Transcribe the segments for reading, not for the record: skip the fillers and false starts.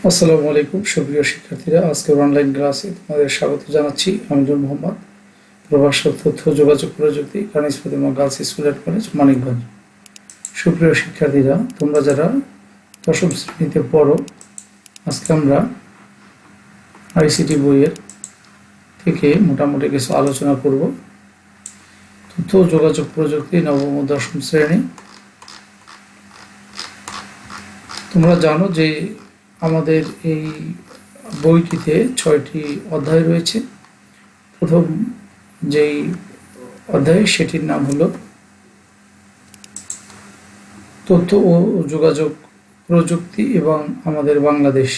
আসসালামু আলাইকুম সুপ্রিয় শিক্ষার্থীরা, আজকের অনলাইন ক্লাসে তোমাদের স্বাগত জানাচ্ছি। আমি নূর মোহাম্মদ, প্রভাষক তথ্য যোগাযোগ প্রযুক্তি, Kaniz Protima girls school and college, Manikganj. সুপ্রিয় শিক্ষার্থীরা, তোমরা যারা দশম শ্রেণীতে পড়ো, আজকে আমরা আইসিটি বইয়ের থেকে মোটামুটি কিছু আলোচনা করব। তথ্য যোগাযোগ প্রযুক্তি নবম ও দশম শ্রেণী। তোমরা জানো যে আমাদের এই বইটিতে 6টি অধ্যায় রয়েছে। প্রথম যেই অধ্যায় সেটির নাম হলো তথ্য ও যোগাযোগ প্রযুক্তি এবং আমাদের বাংলাদেশ।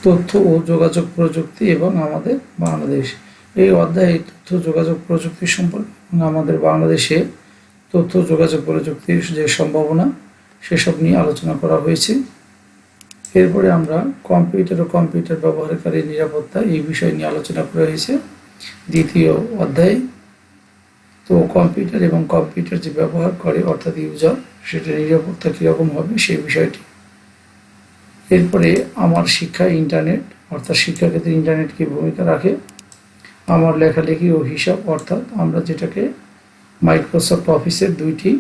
তথ্য ও যোগাযোগ প্রযুক্তি এবং আমাদের বাংলাদেশ। এই অধ্যায়ে তথ্য যোগাযোগ প্রযুক্তি সম্পর্কে আমাদের বাংলাদেশে তথ্য যোগাযোগ প্রযুক্তির যে সম্ভাবনা সেসব নিয়ে আলোচনা করা হয়েছে। এরপরে আমরা কম্পিউটার ও কম্পিউটার ব্যবহারকারী নিরাপত্তা এই বিষয় নিয়ে আলোচনা করা হয়েছে দ্বিতীয় অধ্যায়ে। তো কম্পিউটার এবং কম্পিউটার যে ব্যবহার করে অর্থাৎ ইউজার, সেটা নিরাপত্তা কীরকম হবে সেই বিষয়টি। এরপরে আমার শিক্ষা ইন্টারনেট, অর্থাৎ শিক্ষাক্ষেত্রে ইন্টারনেট কী ভূমিকা রাখে। আমার লেখালেখি ও হিসাব, অর্থাৎ আমরা যেটাকে মাইক্রোসফট অফিসের দুইটি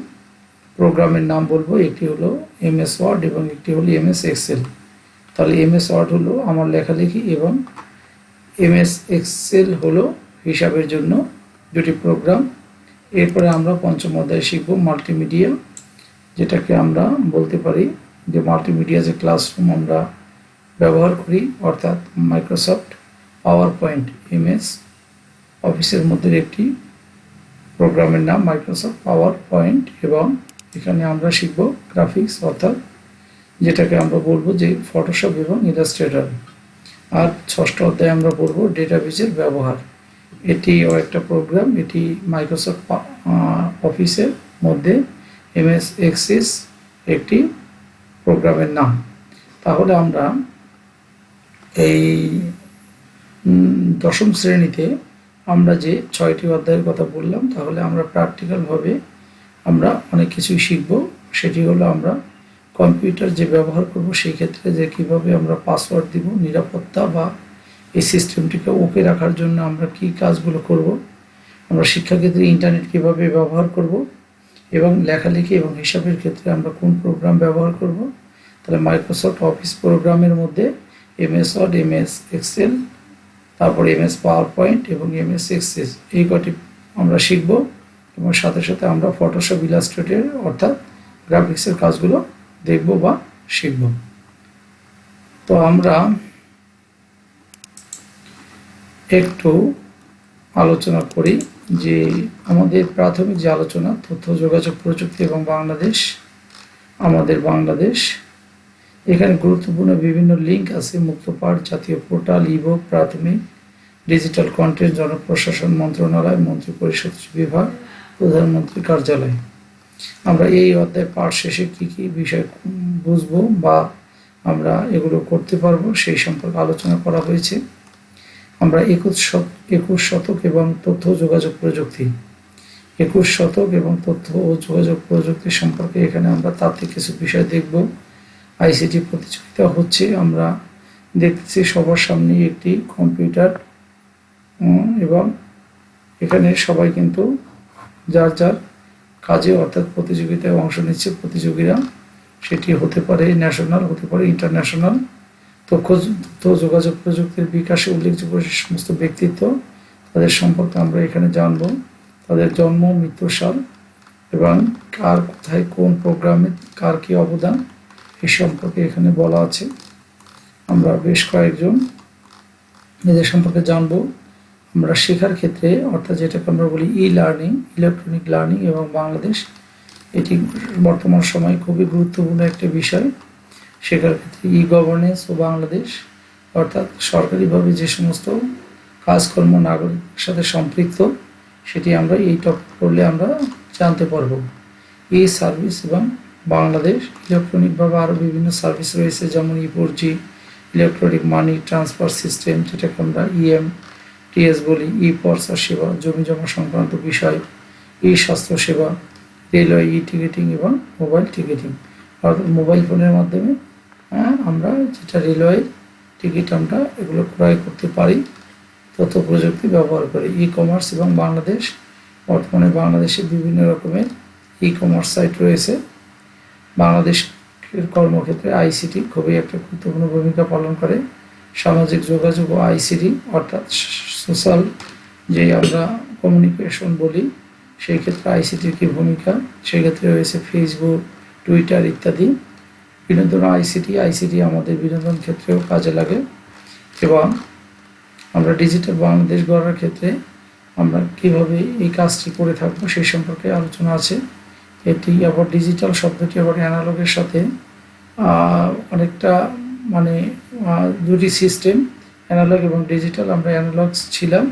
প্রোগ্রামের নাম বলবো, একটি হলো MS ওয়ার্ড এবং একটি হলো MS এক্সেল। তাহলে MS ওয়ার্ড হলো আমার লেখালেখি এবং MS এক্সেল হলো হিসাবের জন্য দুটি প্রোগ্রাম। এরপরে আমরা পঞ্চম অধ্যায়ে শিখব মাল্টিমিডিয়া, যেটাকে আমরা বলতে পারি যে মাল্টিমিডিয়া যে ক্লাসরুম আমরা ব্যবহার করি, অর্থাৎ মাইক্রোসফট পাওয়ার পয়েন্ট MS অফিসের মধ্যে একটি প্রোগ্রামের নাম মাইক্রোসফট পাওয়ার পয়েন্ট। এবং এখানে আমরা শিখব গ্রাফিক্স, অর্থাৎ যেটাকে আমরা বলবো যে ফটোশপ এবং ইলাস্ট্রেটর। আর ষষ্ঠ অধ্যায়ে আমরা পড়বো ডেটাবেজের ব্যবহার। এটিও একটা প্রোগ্রাম, এটি মাইক্রোসফট অফিসের মধ্যে MS এক্সেস একটি প্রোগ্রামের নাম। তাহলে আমরা এই দশম শ্রেণীতে আমরা যে 6টি অধ্যায়ের কথা বললাম, তাহলে আমরা প্র্যাকটিক্যালভাবে আমরা অনেক কিছুই শিখব। সেটি হলো আমরা কম্পিউটার যে ব্যবহার করব সেই ক্ষেত্রে যে কীভাবে আমরা পাসওয়ার্ড দিব, নিরাপত্তা বা এই সিস্টেমটিকে ওকে রাখার জন্য আমরা কি কাজগুলো করব, আমরা শিক্ষাক্ষেত্রে ইন্টারনেট কীভাবে ব্যবহার করব, এবং লেখালেখি এবং হিসাবের ক্ষেত্রে আমরা কোন প্রোগ্রাম ব্যবহার করব। তাহলে মাইক্রোসফট অফিস প্রোগ্রামের মধ্যে MS ওয়ার্ড, MS এক্সেল, তারপর MS পাওয়ার পয়েন্ট এবং MS এক্সেস এই কটি আমরা শিখব। এবং সাথে সাথে আমরা ফটোশপ, ইলাস্ট্রেটর অর্থাৎ গ্রাফিক্সের কাজগুলো দেখব বা শিখব। তো আমরা একটু আলোচনা করি যে আমাদের প্রাথমিক যে আলোচনা তথ্য যোগাযোগ প্রযুক্তি এবং বাংলাদেশ, আমাদের বাংলাদেশ। এখানে গুরুত্বপূর্ণ বিভিন্ন লিঙ্ক আছে: মুক্তপাঠ, জাতীয় পোর্টাল, ইবুক, প্রাথমিক ডিজিটাল কন্টেন্ট, জনপ্রশাসন মন্ত্রণালয়, মন্ত্রিপরিষদ বিভাগ, প্রধানমন্ত্রী কার্যালয়। আমরা এই অধ্যায় পাঠ শেষে কী কী বিষয় বুঝবো বা আমরা এগুলো করতে পারবো সেই সম্পর্কে আলোচনা করা হয়েছে। আমরা 21 শতক এবং তথ্য যোগাযোগ প্রযুক্তি, 21 শতক এবং তথ্য ও যোগাযোগ প্রযুক্তি সম্পর্কে এখানে আমরা তাত্ত্বিক কিছু বিষয় দেখব। ICT প্রতিযোগিতা হচ্ছে, আমরা দেখতেছি সবার সামনে একটি কম্পিউটার এবং এখানে সবাই কিন্তু যার যার কাজে অর্থাৎ প্রতিযোগিতায় অংশ নিচ্ছে প্রতিযোগীরা। সেটি হতে পারে ন্যাশনাল, হতে পারে ইন্টারন্যাশনাল। তথ্য যোগাযোগ প্রযুক্তির বিকাশে উল্লেখযোগ্য সমস্ত ব্যক্তিত্ব, তাদের সম্পর্কে আমরা এখানে জানব, তাদের জন্ম, মৃত্যু সাল এবং কার কোথায় কোন প্রোগ্রামে কার কী অবদান এই সম্পর্কে এখানে বলা আছে। আমরা বেশ কয়েকজন এদের সম্পর্কে জানব। আমরা শেখার ক্ষেত্রে অর্থাৎ যেটাকে আমরা বলি লার্নিং, ইলেকট্রনিক লার্নিং এবং বাংলাদেশ, এটি বর্তমান সময়ে খুবই গুরুত্বপূর্ণ একটি বিষয়। শেখার ক্ষেত্রে গভর্নেন্স ও বাংলাদেশ, অর্থাৎ সরকারিভাবে যে সমস্ত কাজকর্ম নাগরিকের সাথে সম্পৃক্ত সেটি আমরা এই টপিক পড়লে আমরা জানতে পারবো। সার্ভিস এবং বাংলাদেশ, ইলেকট্রনিকভাবে আরও বিভিন্ন সার্ভিস রয়েছে, যেমন E4G, electronic money transfer system, যেটাকে আমরা EMTS বলি, পর্চা সেবা, জমি জমা সংক্রান্ত বিষয়, স্বাস্থ্য সেবা, রেলওয়ে ই টিকিটিং এবং মোবাইল টিকিটিং, অর্থাৎ মোবাইল ফোনের মাধ্যমে আমরা যেটা রেলওয়ে টিকিট আমরা এগুলো ক্রয় করতে পারি তথ্য প্রযুক্তি ব্যবহার করে। ই কমার্স এবং বাংলাদেশ, বর্তমানে বাংলাদেশে বিভিন্ন রকমের ই কমার্স সাইট রয়েছে। বাংলাদেশের কর্মক্ষেত্রে আইসিটি খুবই একটা গুরুত্বপূর্ণ ভূমিকা পালন করে। সামাজিক যোগাযোগ ও আইসিটি অর্থাৎ সোশ্যাল যে আমরা কমিউনিকেশন বলি, সেই ক্ষেত্রে আইসিটির কি ভূমিকা, সেক্ষেত্রে রয়েছে ফেসবুক, টুইটার ইত্যাদি। বিনোদন আইসিটি আমাদের বিনোদন ক্ষেত্রেও কাজে লাগে। এবং আমরা ডিজিটাল বাংলাদেশ গড়ার ক্ষেত্রে আমরা কিভাবে এই কাজটি করে থাকবো সেই সম্পর্কে আলোচনা আছে। এটি আবার ডিজিটাল শব্দটি আবার অ্যানালগের সাথে অনেকটা মানে দুটি সিস্টেম, অ্যানালগ এবং ডিজিটাল। আমরা অ্যানালগ ছিলাম,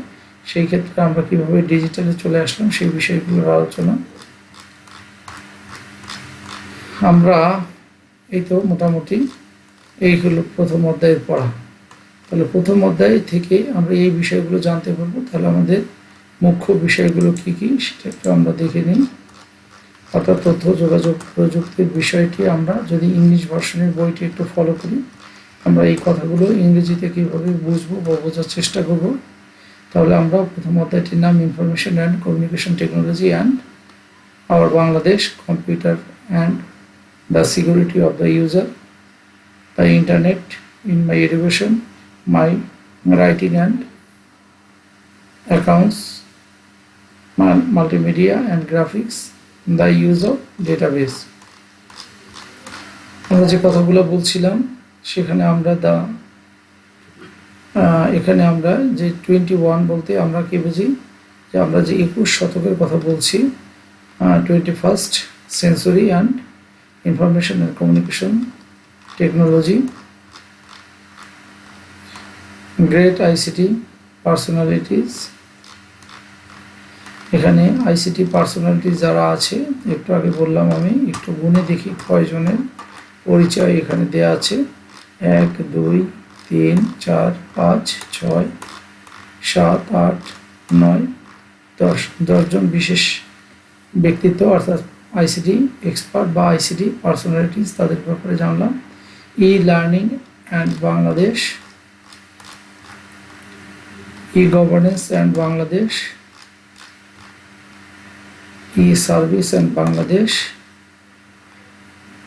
সেই ক্ষেত্রে আমরা কিভাবে ডিজিটালে চলে আসলাম সেই বিষয়গুলোর আলোচনা। আমরা এই তো মোটামুটি এই হলো প্রথম অধ্যায়ের পড়া। তাহলে প্রথম অধ্যায় থেকে আমরা এই বিষয়গুলো জানতে পারবো। তাহলে আমাদের মুখ্য বিষয়গুলো কি কি সেটা একটু আমরা দেখে নিই। অর্থাৎ তথ্য যোগাযোগ প্রযুক্তির বিষয়টি আমরা যদি ইংলিশ ভার্সনের বইটি একটু ফলো করি, আমরা এই কথাগুলো ইংরেজিতে কীভাবে বুঝবো বা বোঝার চেষ্টা করব। তাহলে আমরা প্রথম অধ্যায়টির নাম information and communication technology and our Bangladesh, computer and the security of the user, the internet in my education, my writing and accounts, multimedia and graphics, the use of database। আমরা যে কথাগুলো বলছিলাম সেখানে আমরা এখানে আমরা যে 21 বলতে আমরা কি বুঝি, যে আমরা যে 21 শতকের কথা বলছি, 21st century and information and communication technology, great ICT personalities. এখানে আইসিটি পার্সোনালিটিস যারা আছে একটু আগে বললাম, আমি একটু গুনে দেখি কয়জনের পরিচয় এখানে দেয়া আছে। 1 2 3 4 5 6 7 8 9 10 10জন বিশেষ ব্যক্তিত্ব অর্থাৎ আইসিটি এক্সপার্ট বা আইসিটি পার্সোনালিটিস, তাদের ব্যাপারে জানলাম। E learning and Bangladesh, e-governance and Bangladesh, e-service and Bangladesh,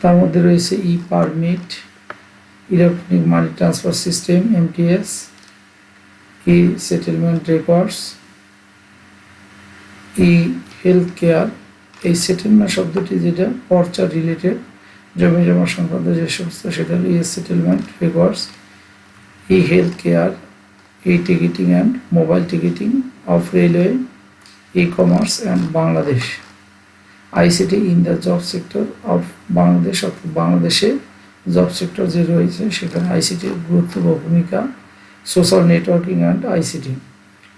তার মধ্যে রয়েছে e permit, electronic money transfer system MTS, e settlement records, e health care. এই সেটেলমেন্ট শব্দটি যেটা পর্চা রিলেটেড, জমি জমা সংক্রান্ত যে সমস্ত, সেটা হল e settlement records. E health care, e-ticketing and mobile ticketing of railway, e-commerce and Bangladesh, ICT in the job sector of Bangladesh, অর্থাৎ বাংলাদেশে জব সেক্টর যে রয়েছে সেখানে আইসিটির গুরুত্ব বা ভূমিকা। সোশ্যাল নেটওয়ার্কিং অ্যান্ড আইসিটি,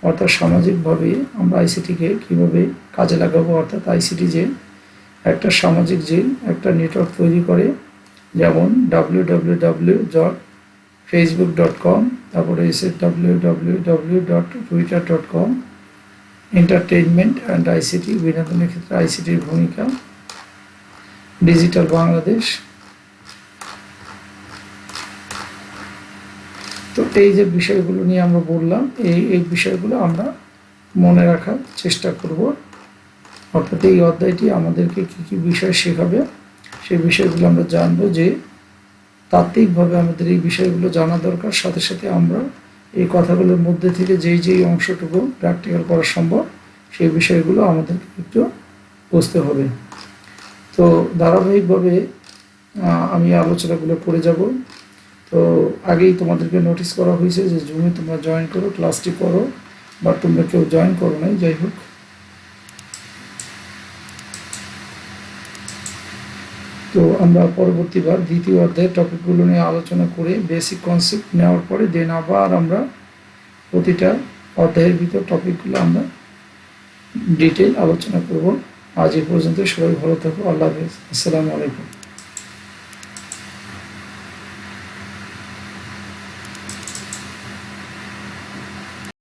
অর্থাৎ সামাজিকভাবে আমরা আইসিটিকে কীভাবে কাজে লাগাবো, অর্থাৎ আইসিটি যে একটা সামাজিক যে একটা নেটওয়ার্ক তৈরি করে, যেমন www.facebook.com, তারপরে এসে www.twitter.com। এন্টারটেইনমেন্ট অ্যান্ড আইসিটি, বিনোদনের ক্ষেত্রে আইসিটির ভূমিকা। ডিজিটাল বাংলাদেশ। তো এই যে বিষয়গুলো নিয়ে আমরা বললাম, এই বিষয়গুলো আমরা মনে রাখার চেষ্টা করব। অর্থাৎ এই অধ্যায়টি আমাদেরকে কী কী বিষয় শেখাবে সেই বিষয়গুলো আমরা জানবো, যে তাত্ত্বিকভাবে আমাদের এই বিষয়গুলো জানা দরকার। সাথে সাথে আমরা এই কথাগুলোর মধ্যে থেকে যেই অংশটুকু প্র্যাকটিক্যাল করা সম্ভব সেই বিষয়গুলো আমাদেরকে একটু বুঝতে হবে। তো ধারাবাহিকভাবে আমি আলোচনাগুলো করে যাব। তো আগেই তোমাদেরকে নোটিস করা হয়েছে যে জুমে তোমরা জয়েন করো, ক্লাসটি করো, বা তোমরা কেউ জয়েন করো নাই, যাই হোক। তো আমরা পরবর্তীবার দ্বিতীয় অধ্যায়ের টপিকগুলো নিয়ে আলোচনা করে বেসিক কনসেপ্ট নেওয়ার পরে দেন আবার আমরা প্রতিটা অধ্যায়ের ভিতর টপিকগুলো আমরা ডিটেল আলোচনা করব। আজ এই পর্যন্ত, সবাই ভালো থাকো। আল্লাহ হাফেজ। আসসালামু আলাইকুম।